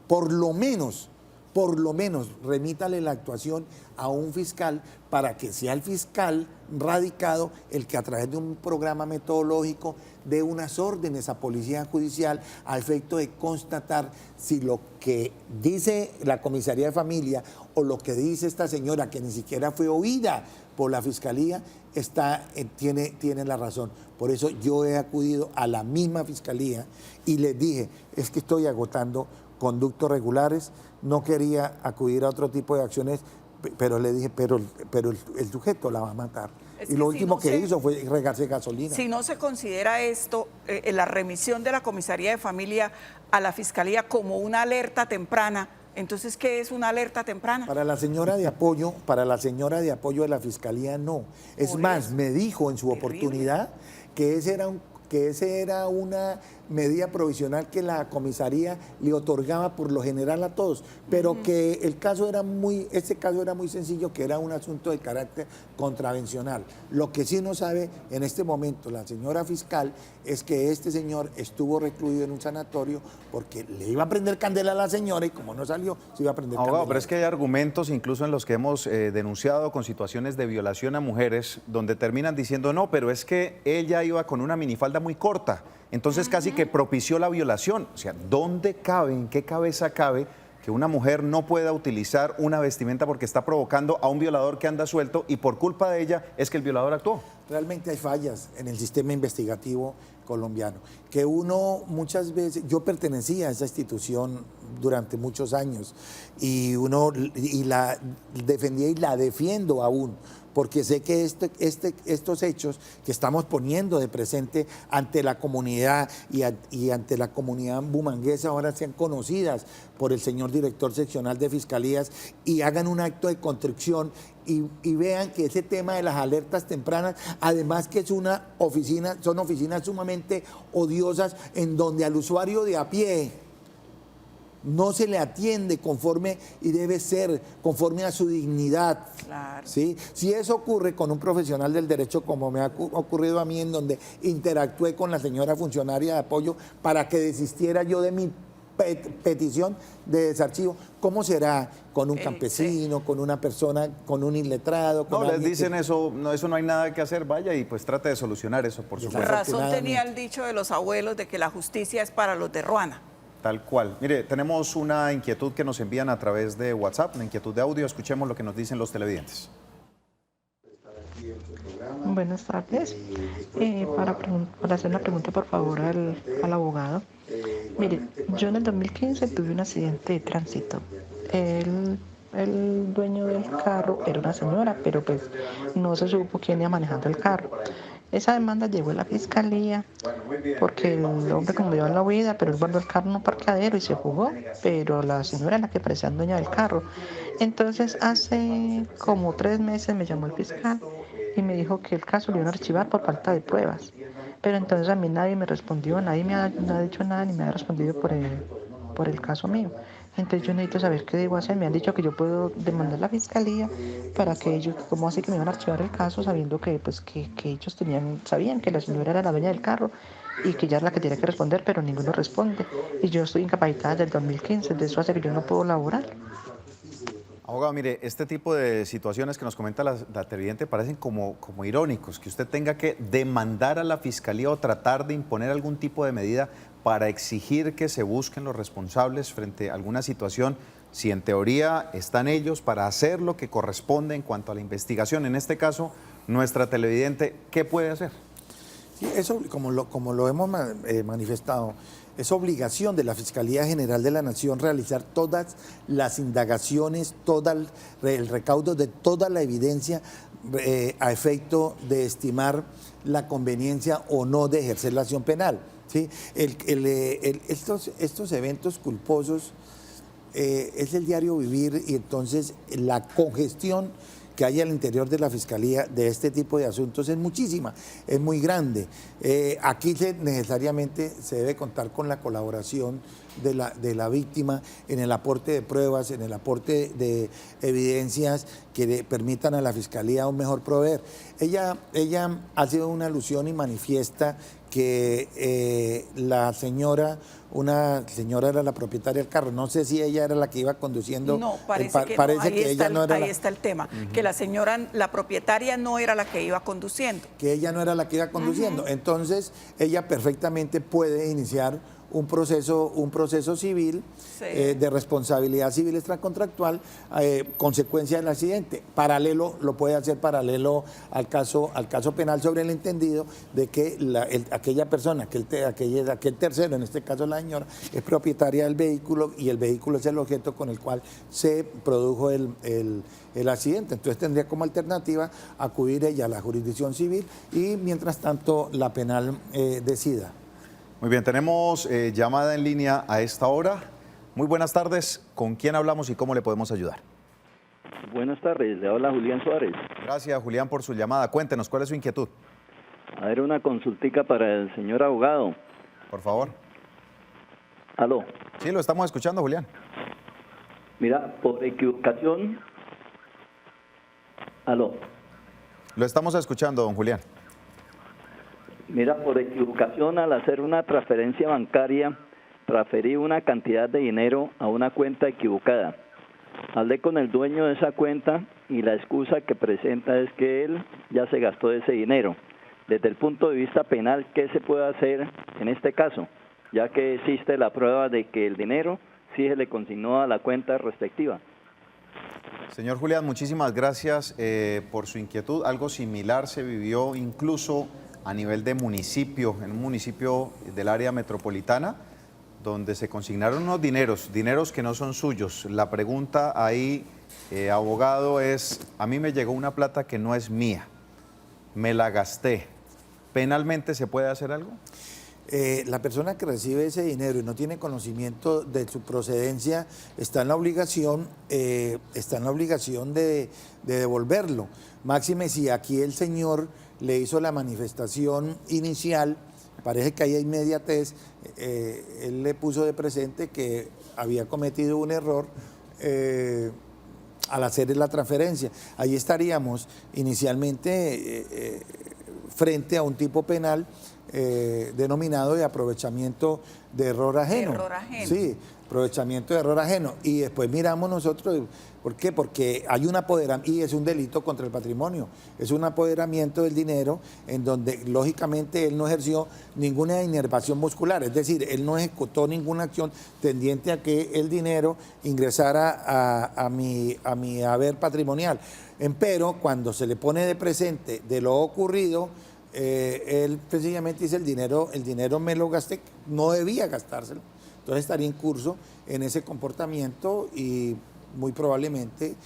por lo menos por lo menos remítale la actuación a un fiscal para que sea el fiscal radicado el que a través de un programa metodológico dé unas órdenes a Policía Judicial a efecto de constatar si lo que dice la Comisaría de Familia o lo que dice esta señora, que ni siquiera fue oída por la Fiscalía, tiene la razón. Por eso yo he acudido a la misma Fiscalía y les dije, es que estoy agotando conductos regulares, no quería acudir a otro tipo de acciones, pero le dije, pero el sujeto la va a matar. Y lo último que hizo fue regarse gasolina. Si no se considera esto, la remisión de la Comisaría de Familia a la Fiscalía como una alerta temprana, entonces, ¿qué es una alerta temprana? Para la señora de apoyo de la Fiscalía no. Es más, me dijo en su oportunidad que ese era una medida provisional que la comisaría le otorgaba por lo general a todos, pero que este caso era muy sencillo, que era un asunto de carácter contravencional. Lo que sí no sabe en este momento la señora fiscal es que este señor estuvo recluido en un sanatorio porque le iba a prender candela a la señora y como no salió, se iba a prender candela. Pero es que hay argumentos incluso en los que hemos denunciado con situaciones de violación a mujeres donde terminan diciendo no, pero es que ella iba con una minifalda muy corta. Entonces casi que propició la violación. O sea, ¿dónde cabe, en qué cabeza cabe que una mujer no pueda utilizar una vestimenta porque está provocando a un violador que anda suelto y por culpa de ella es que el violador actuó? Realmente hay fallas en el sistema investigativo colombiano, que uno muchas veces, yo pertenecía a esa institución durante muchos años y la defendía y la defiendo aún, porque sé que estos hechos que estamos poniendo de presente ante la comunidad y ante la comunidad bumanguesa ahora sean conocidas por el señor director seccional de Fiscalías y hagan un acto de contrición y vean que ese tema de las alertas tempranas, además que son oficinas sumamente odiosas en donde al usuario de a pie no se le atiende conforme y debe ser conforme a su dignidad. Claro. ¿Sí? Si eso ocurre con un profesional del derecho como me ha ocurrido a mí, en donde interactué con la señora funcionaria de apoyo para que desistiera yo de mi petición de desarchivo, ¿cómo será con un campesino, con una persona, con un iletrado? No, les dicen eso no hay nada que hacer, vaya y pues trate de solucionar eso, por supuesto. Razón tenía el dicho de los abuelos de que la justicia es para los de Ruana. Tal cual. Mire, tenemos una inquietud que nos envían a través de WhatsApp, una inquietud de audio. Escuchemos lo que nos dicen los televidentes. Buenas tardes. Para hacer una pregunta, por favor, al abogado. Mire, yo en el 2015 tuve un accidente de tránsito. El dueño del carro era una señora, pero pues no se supo quién iba manejando el carro. Esa demanda llegó a la fiscalía porque el hombre como dio en la huida, pero él guardó el carro en un parqueadero y se fugó, pero la señora es la que parecía dueña del carro. Entonces hace como 3 meses me llamó el fiscal y me dijo que el caso lo iban a archivar por falta de pruebas. Pero entonces a mí nadie me respondió, nadie me ha dicho nada ni me ha respondido por el caso mío. Entonces yo necesito saber qué debo hacer. Me han dicho que yo puedo demandar a la fiscalía para que ellos, ¿cómo así que me iban a archivar el caso sabiendo que ellos sabían que la señora era la dueña del carro y que ella es la que tiene que responder, pero ninguno responde? Y yo estoy incapacitada desde el 2015, de eso hace que yo no puedo laborar. Abogado, mire, este tipo de situaciones que nos comenta la televidente parecen como irónicos, que usted tenga que demandar a la fiscalía o tratar de imponer algún tipo de medida para exigir que se busquen los responsables frente a alguna situación, si en teoría están ellos para hacer lo que corresponde en cuanto a la investigación. En este caso, nuestra televidente, ¿qué puede hacer? Sí, eso, como lo hemos manifestado, es obligación de la Fiscalía General de la Nación realizar todas las indagaciones, todo el recaudo de toda la evidencia a efecto de estimar la conveniencia o no de ejercer la acción penal. ¿Sí? Estos eventos culposos es el diario vivir y entonces la congestión que hay al interior de la Fiscalía de este tipo de asuntos es muchísima, es muy grande. Aquí necesariamente se debe contar con la colaboración de la víctima, en el aporte de pruebas, en el aporte de evidencias que le permitan a la Fiscalía un mejor proveer. Ella hace una alusión y manifiesta que una señora era la propietaria del carro. No sé si ella era la que iba conduciendo. No, parece que ella no era ahí está el tema, que la señora, la propietaria no era la que iba conduciendo. Que ella no era la que iba conduciendo. Entonces, ella perfectamente puede iniciar un proceso civil de responsabilidad civil extracontractual consecuencia del accidente. Paralelo, lo puede hacer paralelo al caso penal sobre el entendido de que aquella persona, aquel tercero, en este caso la señora, es propietaria del vehículo y el vehículo es el objeto con el cual se produjo el accidente. Entonces tendría como alternativa acudir ella a la jurisdicción civil y mientras tanto la penal decida. Muy bien, tenemos llamada en línea a esta hora. Muy buenas tardes. ¿Con quién hablamos y cómo le podemos ayudar? Buenas tardes, le habla Julián Suárez. Gracias, Julián, por su llamada. Cuéntenos, ¿cuál es su inquietud? A ver, una consultica para el señor abogado. Por favor. ¿Aló? Sí, lo estamos escuchando, Julián. Mira, por equivocación... ¿Aló? Lo estamos escuchando, don Julián. Mira, por equivocación, al hacer una transferencia bancaria, transferí una cantidad de dinero a una cuenta equivocada. Hablé con el dueño de esa cuenta y la excusa que presenta es que él ya se gastó ese dinero. Desde el punto de vista penal, ¿qué se puede hacer en este caso? Ya que existe la prueba de que el dinero sí se le consignó a la cuenta respectiva. Señor Julián, muchísimas gracias por su inquietud. Algo similar se vivió incluso a nivel de municipio, en un municipio del área metropolitana, donde se consignaron unos dineros que no son suyos. La pregunta ahí, abogado, es: a mí me llegó una plata que no es mía, me la gasté. ¿Penalmente se puede hacer algo? La persona que recibe ese dinero y no tiene conocimiento de su procedencia está en la obligación de devolverlo. Máxime si aquí el señor le hizo la manifestación inicial, parece que hay inmediatez, él le puso de presente que había cometido un error al hacer la transferencia. Ahí estaríamos inicialmente frente a un tipo penal denominado de aprovechamiento de error ajeno. Sí, aprovechamiento de error ajeno. Y después miramos nosotros, ¿por qué? Porque hay un apoderamiento, y es un delito contra el patrimonio, es un apoderamiento del dinero en donde lógicamente él no ejerció ninguna inervación muscular, es decir, él no ejecutó ninguna acción tendiente a que el dinero ingresara a mi haber patrimonial. Empero, cuando se le pone de presente de lo ocurrido, él sencillamente dice: el dinero me lo gasté, no debía gastárselo. Entonces estaría en curso en ese comportamiento y muy probablemente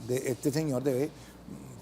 este señor debe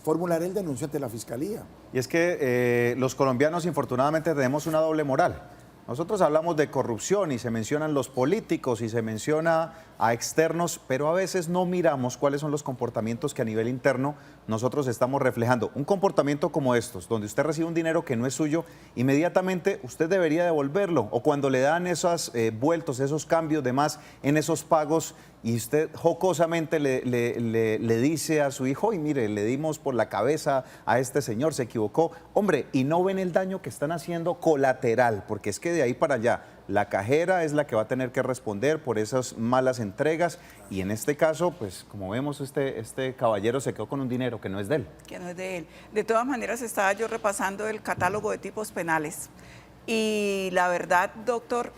formular el denuncio ante la Fiscalía. Y es que los colombianos infortunadamente tenemos una doble moral. Nosotros hablamos de corrupción y se mencionan los políticos y se menciona a externos, pero a veces no miramos cuáles son los comportamientos que a nivel interno nosotros estamos reflejando. Un comportamiento como estos, donde usted recibe un dinero que no es suyo, inmediatamente usted debería devolverlo. O cuando le dan esos vueltos, esos cambios de más en esos pagos, y usted jocosamente le dice a su hijo: y mire, le dimos por la cabeza a este señor, se equivocó. Hombre, y no ven el daño que están haciendo colateral, porque es que de ahí para allá la cajera es la que va a tener que responder por esas malas entregas, y en este caso, pues como vemos, este caballero se quedó con un dinero que no es de él. Que no es de él. De todas maneras, estaba yo repasando el catálogo de tipos penales y la verdad, doctor,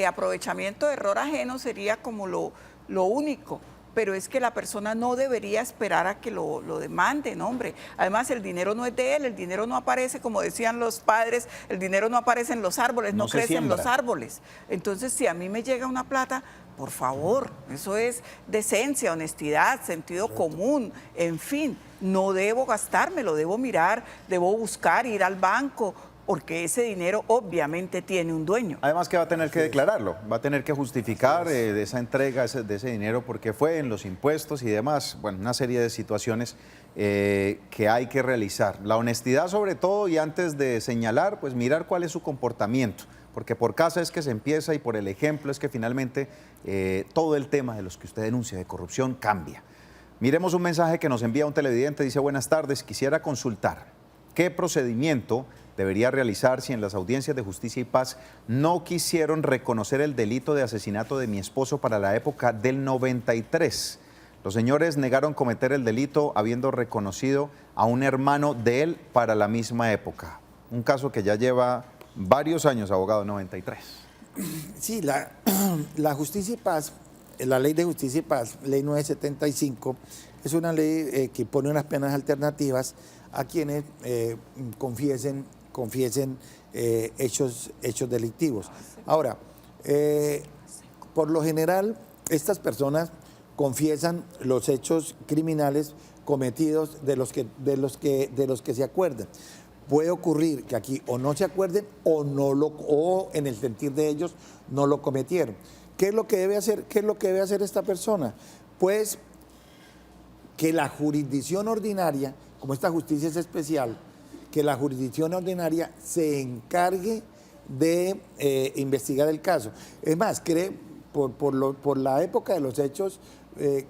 aprovechamiento de error ajeno sería como lo único, pero es que la persona no debería esperar a que lo demanden, hombre. Además, el dinero no es de él, el dinero no aparece, como decían los padres, el dinero no aparece en los árboles, no crece en los árboles. Entonces, si a mí me llega una plata, por favor, eso es decencia, honestidad, sentido común, en fin, no debo gastármelo, debo mirar, debo buscar, ir al banco, porque ese dinero obviamente tiene un dueño. Además que va a tener que declararlo, va a tener que justificar de esa entrega de ese dinero, porque fue en los impuestos y demás. Bueno, una serie de situaciones que hay que realizar. La honestidad sobre todo, y antes de señalar, pues mirar cuál es su comportamiento. porque por casa es que se empieza y por el ejemplo es que finalmente todo el tema de los que usted denuncia de corrupción cambia. Miremos un mensaje que nos envía un televidente, dice: buenas tardes, quisiera consultar qué procedimiento debería realizar si en las audiencias de Justicia y Paz no quisieron reconocer el delito de asesinato de mi esposo para la época del 93. Los señores negaron cometer el delito habiendo reconocido a un hermano de él para la misma época. Un caso que ya lleva varios años, abogado, 93. Sí, la Justicia y Paz, la Ley de Justicia y Paz, Ley 975, es una ley que pone unas penas alternativas a quienes confiesen hechos delictivos. Ahora, por lo general, estas personas confiesan los hechos criminales cometidos de los que se acuerdan. Puede ocurrir que aquí o no se acuerden o en el sentir de ellos no lo cometieron. ¿Qué es lo que debe hacer? ¿Qué es lo que debe hacer esta persona? Pues que la jurisdicción ordinaria, como esta justicia es especial, que la jurisdicción ordinaria se encargue de investigar el caso. Es más, por la época de los hechos,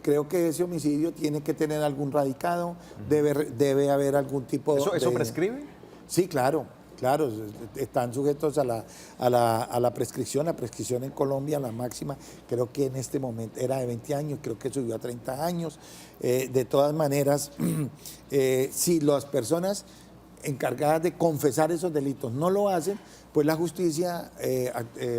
creo que ese homicidio tiene que tener algún radicado, debe haber algún tipo de... ¿Eso prescribe? Sí, claro, están sujetos a la prescripción. La prescripción en Colombia, la máxima, creo que en este momento era de 20 años, creo que subió a 30 años. De todas maneras, si las personas encargadas de confesar esos delitos no lo hacen, pues la justicia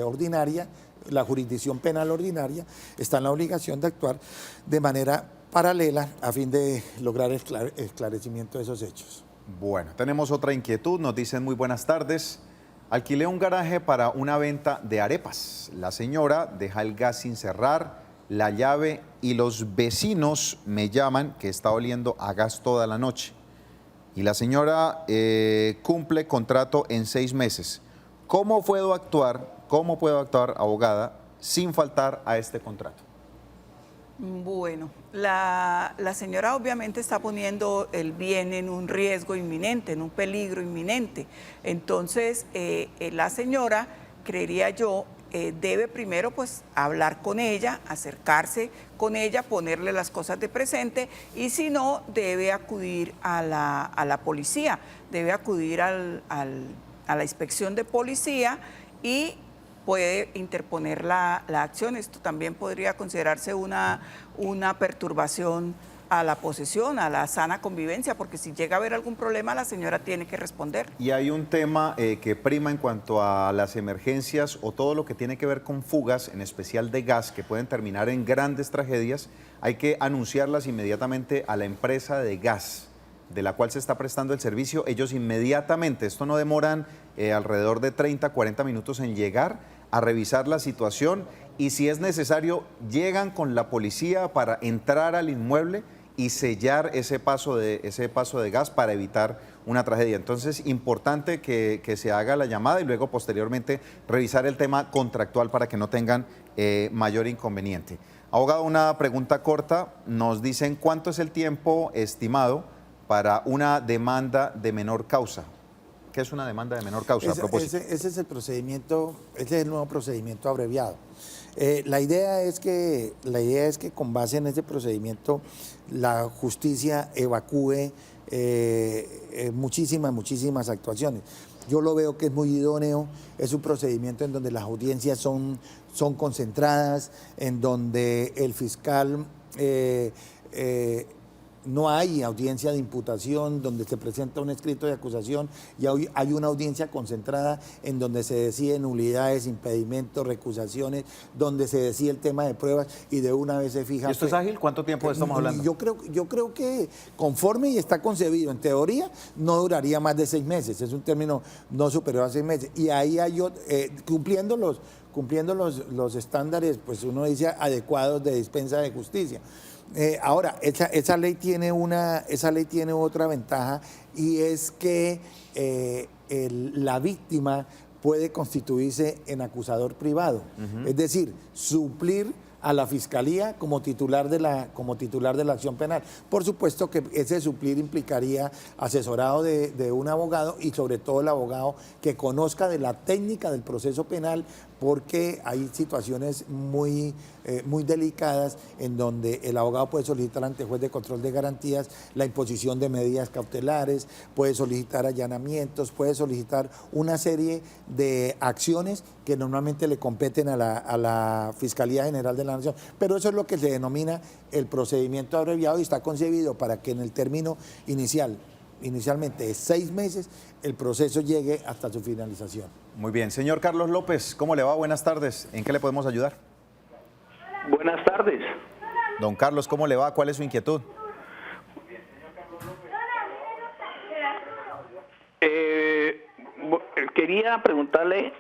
ordinaria, la jurisdicción penal ordinaria, está en la obligación de actuar de manera paralela a fin de lograr el esclarecimiento de esos hechos. Bueno, tenemos otra inquietud, nos dicen: muy buenas tardes, alquilé un garaje para una venta de arepas. La señora deja el gas sin cerrar, la llave, y los vecinos me llaman que está oliendo a gas toda la noche. Y la señora cumple contrato en 6 meses. ¿Cómo puedo actuar, abogada, sin faltar a este contrato? Bueno, la señora obviamente está poniendo el bien en un riesgo inminente, en un peligro inminente. Entonces, la señora, creería yo, debe primero pues hablar con ella, acercarse con ella, ponerle las cosas de presente, y si no, debe acudir a la policía, debe acudir a la inspección de policía y puede interponer la acción. Esto también podría considerarse una perturbación a la posesión, a la sana convivencia, porque si llega a haber algún problema, la señora tiene que responder. Y hay un tema que prima en cuanto a las emergencias o todo lo que tiene que ver con fugas, en especial de gas, que pueden terminar en grandes tragedias. Hay que anunciarlas inmediatamente a la empresa de gas de la cual se está prestando el servicio. Ellos inmediatamente, esto no demoran alrededor de 30, 40 minutos en llegar a revisar la situación, y si es necesario llegan con la policía para entrar al inmueble y sellar ese paso de gas para evitar una tragedia. Entonces, importante que se haga la llamada y luego posteriormente revisar el tema contractual para que no tengan mayor inconveniente. Abogado, una pregunta corta. Nos dicen: ¿cuánto es el tiempo estimado para una demanda de menor causa? ¿Qué es una demanda de menor causa? Ese es el procedimiento, ese es el nuevo procedimiento abreviado. La idea es que con base en ese procedimiento la justicia evacúe muchísimas actuaciones. Yo lo veo que es muy idóneo, es un procedimiento en donde las audiencias son concentradas, en donde el fiscal no hay audiencia de imputación, donde se presenta un escrito de acusación, y hay una audiencia concentrada en donde se deciden nulidades, impedimentos, recusaciones, donde se decide el tema de pruebas y de una vez se fija. ¿Y esto es ágil? ¿Cuánto tiempo estamos hablando? Yo creo que conforme y está concebido, en teoría, no duraría más de 6 meses, es un término no superior a 6 meses. Y ahí hay, cumpliendo los estándares, pues uno dice, adecuados de dispensa de justicia. Ahora, esa ley tiene otra ventaja, y es que la víctima puede constituirse en acusador privado, es decir, suplir a la Fiscalía como titular de la acción penal. Por supuesto que ese suplir implicaría asesorado de un abogado y sobre todo el abogado que conozca de la técnica del proceso penal, porque hay situaciones muy delicadas en donde el abogado puede solicitar ante juez de control de garantías la imposición de medidas cautelares, puede solicitar allanamientos, puede solicitar una serie de acciones que normalmente le competen a la Fiscalía General de la Nación. Pero eso es lo que se denomina el procedimiento abreviado y está concebido para que en el término inicialmente de 6 meses, el proceso llegue hasta su finalización. Muy bien. Señor Carlos López, ¿cómo le va? Buenas tardes. ¿En qué le podemos ayudar? Buenas tardes. Don Carlos, ¿cómo le va? ¿Cuál es su inquietud? Quería preguntarle,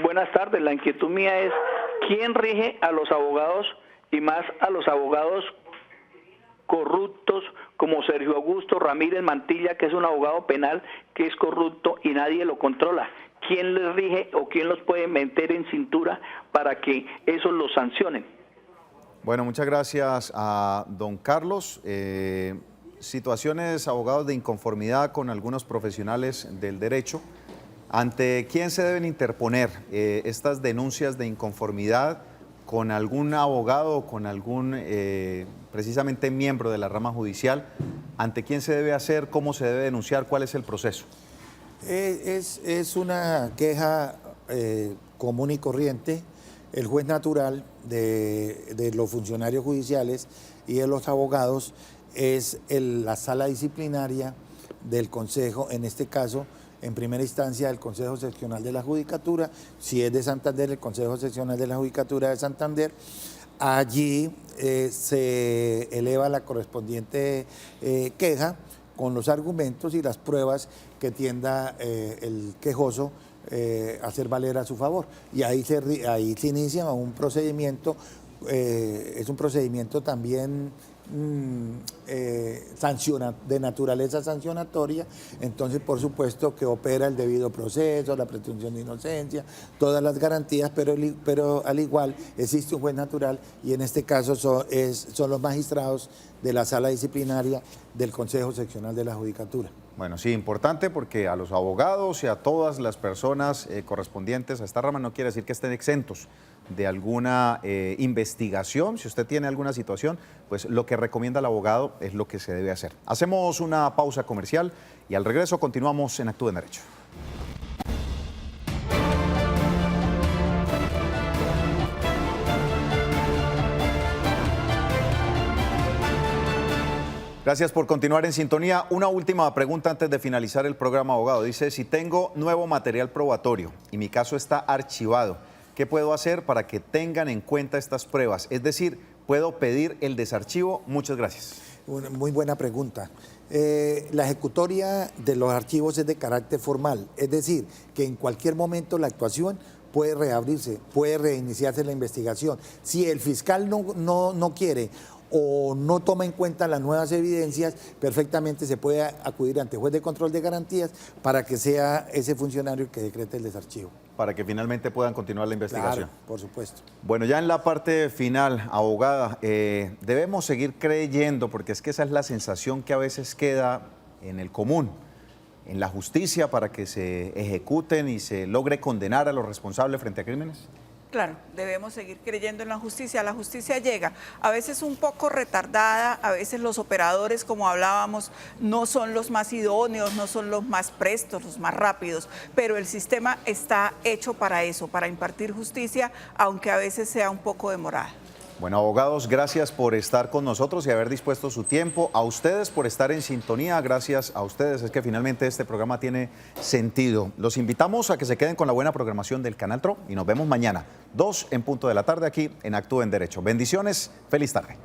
buenas tardes, la inquietud mía es, ¿quién rige a los abogados y más a los abogados corruptos como Sergio Augusto Ramírez Mantilla, que es un abogado penal que es corrupto y nadie lo controla? ¿Quién les rige o quién los puede meter en cintura para que esos los sancionen? Bueno, muchas gracias a don Carlos. Situaciones, abogados, de inconformidad con algunos profesionales del derecho. ¿Ante quién se deben interponer estas denuncias de inconformidad? ¿Con algún abogado o con algún precisamente miembro de la rama judicial? ¿Ante quién se debe hacer? ¿Cómo se debe denunciar? ¿Cuál es el proceso? Es una queja común y corriente. El juez natural de los funcionarios judiciales y de los abogados es la sala disciplinaria del Consejo, en este caso, en primera instancia, el Consejo Seccional de la Judicatura. Si es de Santander, el Consejo Seccional de la Judicatura de Santander. Allí se eleva la correspondiente queja con los argumentos y las pruebas que tienda el quejoso a hacer valer a su favor. Y ahí se inicia un procedimiento, es un procedimiento también de naturaleza sancionatoria. Entonces, por supuesto que opera el debido proceso, la presunción de inocencia, todas las garantías, pero al igual existe un juez natural y en este caso son los magistrados de la sala disciplinaria del Consejo Seccional de la Judicatura. Bueno, sí, importante, porque a los abogados y a todas las personas correspondientes a esta rama no quiere decir que estén exentos de alguna investigación. Si usted tiene alguna situación, pues lo que recomienda el abogado es lo que se debe hacer. Hacemos una pausa comercial y al regreso continuamos en Actúe en Derecho. Gracias por continuar en sintonía. Una última pregunta antes de finalizar el programa, abogado. Dice, si tengo nuevo material probatorio y mi caso está archivado, ¿qué puedo hacer para que tengan en cuenta estas pruebas? Es decir, ¿puedo pedir el desarchivo? Muchas gracias. Una muy buena pregunta. La ejecutoria de los archivos es de carácter formal, es decir, que en cualquier momento la actuación puede reabrirse, puede reiniciarse la investigación. Si el fiscal no quiere o no toma en cuenta las nuevas evidencias, perfectamente se puede acudir ante juez de control de garantías para que sea ese funcionario el que decrete el desarchivo. Para que finalmente puedan continuar la investigación. Claro, por supuesto. Bueno, ya en la parte final, abogada, debemos seguir creyendo, porque es que esa es la sensación que a veces queda en el común, en la justicia, para que se ejecuten y se logre condenar a los responsables frente a crímenes. Claro, debemos seguir creyendo en la justicia. La justicia llega, a veces un poco retardada, a veces los operadores, como hablábamos, no son los más idóneos, no son los más prestos, los más rápidos, pero el sistema está hecho para eso, para impartir justicia, aunque a veces sea un poco demorada. Bueno, abogados, gracias por estar con nosotros y haber dispuesto su tiempo. A ustedes por estar en sintonía, gracias a ustedes. Es que finalmente este programa tiene sentido. Los invitamos a que se queden con la buena programación del Canal TRO y nos vemos mañana, 2 en punto de la tarde aquí en Actúe en Derecho. Bendiciones, feliz tarde.